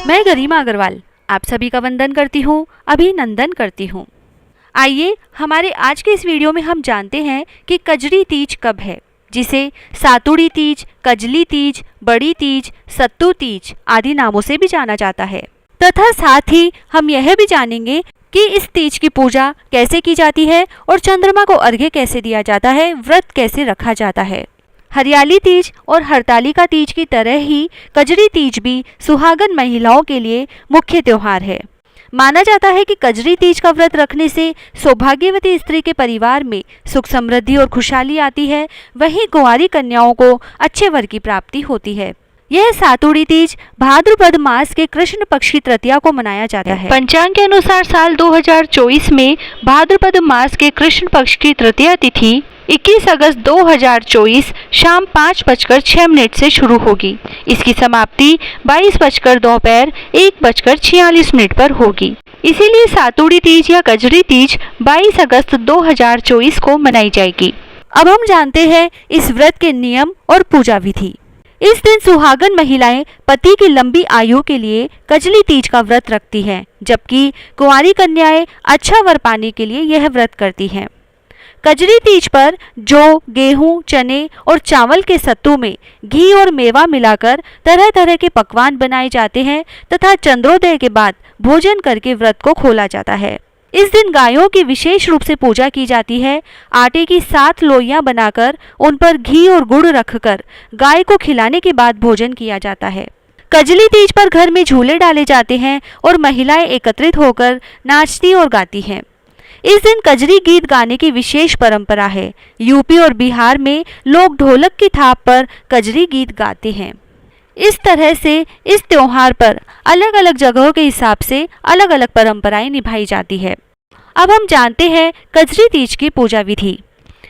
मैं गरिमा अग्रवाल आप सभी का वंदन करती हूँ, अभिनंदन करती हूँ। आइए हमारे आज के इस वीडियो में हम जानते हैं कि कजरी तीज कब है, जिसे सातुड़ी तीज, कजली तीज, बड़ी तीज, सत्तू तीज आदि नामों से भी जाना जाता है। तथा साथ ही हम यह भी जानेंगे कि इस तीज की पूजा कैसे की जाती है और चंद्रमा को अर्घ्य कैसे दिया जाता है, व्रत कैसे रखा जाता है। हरियाली तीज और हरतालिका तीज की तरह ही कजरी तीज भी सुहागन महिलाओं के लिए मुख्य त्योहार है। माना जाता है कि कजरी तीज का व्रत रखने से सौभाग्यवती स्त्री के परिवार में सुख समृद्धि और खुशहाली आती है, वहीं कुंवारी कन्याओं को अच्छे वर की प्राप्ति होती है। यह सातुड़ी तीज भाद्रपद मास के कृष्ण पक्ष की तृतीया को मनाया जाता है। पंचांग के अनुसार साल 2024 में भाद्रपद मास के कृष्ण पक्ष की तृतीया तिथि 21 अगस्त 2024 शाम 5:06 से शुरू होगी। इसकी समाप्ति 22 दोपहर 1:46 पर होगी। इसीलिए सातुड़ी तीज या कजरी तीज 22 अगस्त 2024 को मनाई जाएगी। अब हम जानते हैं इस व्रत के नियम और पूजा विधि। इस दिन सुहागन महिलाएं पति की लंबी आयु के लिए कजली तीज का व्रत रखती हैं, जबकि कुंवारी कन्याएं अच्छा वर पाने के लिए यह व्रत करती हैं। कजरी तीज पर जौ, गेहूं, चने और चावल के सत्तू में घी और मेवा मिलाकर तरह तरह के पकवान बनाए जाते हैं तथा चंद्रोदय के बाद भोजन करके व्रत को खोला जाता है। इस दिन गायों की विशेष रूप से पूजा की जाती है। आटे की 7 लोइयां बनाकर उन पर घी और गुड़ रखकर गाय को खिलाने के बाद भोजन किया जाता है। कजली तीज पर घर में झूले डाले जाते हैं और महिलाएं एकत्रित होकर नाचती और गाती हैं। इस दिन कजरी गीत गाने की विशेष परंपरा है। यूपी और बिहार में लोग ढोलक की थाप पर कजरी गीत गाते हैं। इस तरह से इस त्योहार पर अलग अलग जगहों के हिसाब से अलग अलग परंपराएं निभाई जाती है। अब हम जानते हैं कजरी तीज की पूजा विधि।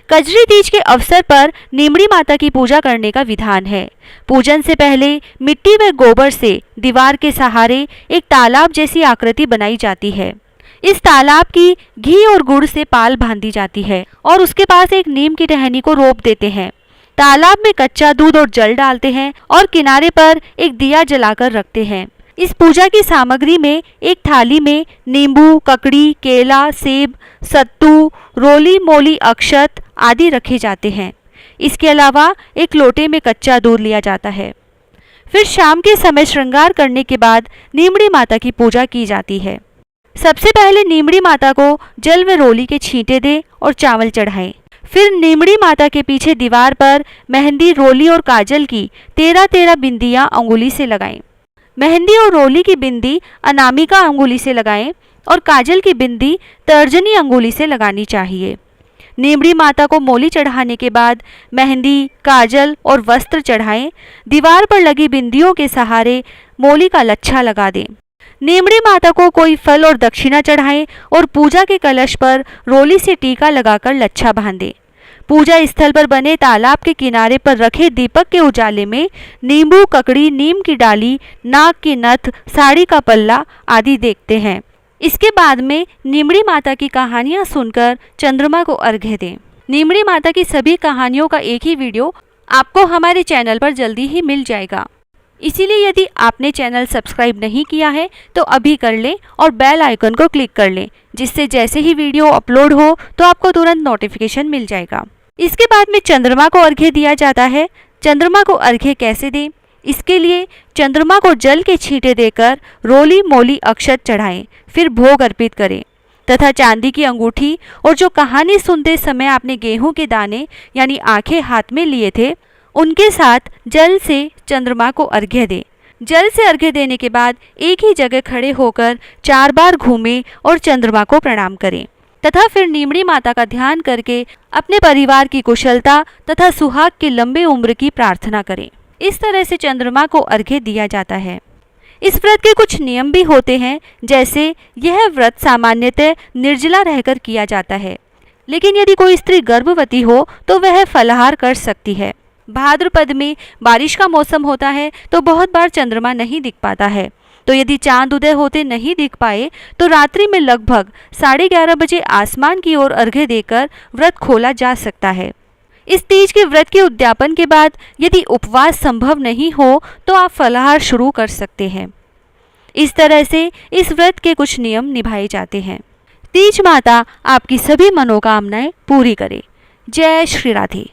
कजरी तीज के अवसर पर नीमड़ी माता की पूजा करने का विधान है। पूजन से पहले मिट्टी व गोबर से दीवार के सहारे एक तालाब जैसी आकृति बनाई जाती है। इस तालाब की घी और गुड़ से पाल बांधी जाती है और उसके पास एक नीम की टहनी को रोप देते हैं। तालाब में कच्चा दूध और जल डालते हैं और किनारे पर एक दिया जलाकर रखते हैं। इस पूजा की सामग्री में एक थाली में नींबू, ककड़ी, केला, सेब, सत्तू, रोली मोली अक्षत आदि रखे जाते हैं। इसके अलावा एक लोटे में कच्चा दूध लिया जाता है। फिर शाम के समय श्रृंगार करने के बाद नीमड़ी माता की पूजा की जाती है। सबसे पहले नीमड़ी माता को जल व रोली के छींटे दें और चावल चढ़ाएं। फिर नीमड़ी माता के पीछे दीवार पर मेहंदी, रोली और काजल की 13-13 बिंदियां अंगुली से लगाएं। मेहंदी और रोली की बिंदी अनामिका अंगुली से लगाएं और काजल की बिंदी तर्जनी अंगुली से लगानी चाहिए। नीमड़ी माता को मोली चढ़ाने के बाद मेहंदी, काजल और वस्त्र चढ़ाएं। दीवार पर लगी बिंदियों के सहारे मोली का लच्छा लगा दें। नीमड़ी माता को कोई फल और दक्षिणा चढ़ाएं और पूजा के कलश पर रोली से टीका लगाकर लच्छा बांधें। पूजा स्थल पर बने तालाब के किनारे पर रखे दीपक के उजाले में नींबू, ककड़ी, नीम की डाली, नाग की नथ, साड़ी का पल्ला आदि देखते हैं। इसके बाद में नीमड़ी माता की कहानियां सुनकर चंद्रमा को अर्घ्य दें। नीमड़ी माता की सभी कहानियों का एक ही वीडियो आपको हमारे चैनल पर जल्दी ही मिल जाएगा। इसीलिए यदि आपने चैनल सब्सक्राइब नहीं किया है तो अभी कर लें और बेल आइकन को क्लिक कर लें, जिससे जैसे ही वीडियो अपलोड हो तो आपको तुरंत नोटिफिकेशन मिल जाएगा। इसके बाद में चंद्रमा को अर्घ्य दिया जाता है। चंद्रमा को अर्घ्य कैसे दें? इसके लिए चंद्रमा को जल के छींटे देकर रोली मोली अक्षत चढ़ाएं, फिर भोग अर्पित करें तथा चांदी की अंगूठी और जो कहानी सुनते समय आपने गेहूं के दाने यानी आंखें हाथ में लिए थे, उनके साथ जल से चंद्रमा को अर्घ्य दें। जल से अर्घ्य देने के बाद एक ही जगह खड़े होकर 4 बार घूमें और चंद्रमा को प्रणाम करें तथा फिर नीमड़ी माता का ध्यान करके अपने परिवार की कुशलता तथा सुहाग की लंबी उम्र की प्रार्थना करें। इस तरह से चंद्रमा को अर्घ्य दिया जाता है। इस व्रत के कुछ नियम भी होते हैं, जैसे यह व्रत सामान्यतः निर्जला रहकर किया जाता है, लेकिन यदि कोई स्त्री गर्भवती हो तो वह फलाहार कर सकती है। भाद्रपद में बारिश का मौसम होता है तो बहुत बार चंद्रमा नहीं दिख पाता है, तो यदि चांद उदय होते नहीं दिख पाए तो रात्रि में लगभग 11:30 बजे आसमान की ओर अर्घ्य देकर व्रत खोला जा सकता है। इस तीज के व्रत के उद्यापन के बाद यदि उपवास संभव नहीं हो तो आप फलाहार शुरू कर सकते हैं। इस तरह से इस व्रत के कुछ नियम निभाए जाते हैं। तीज माता आपकी सभी मनोकामनाएं पूरी करे। जय श्री राधे।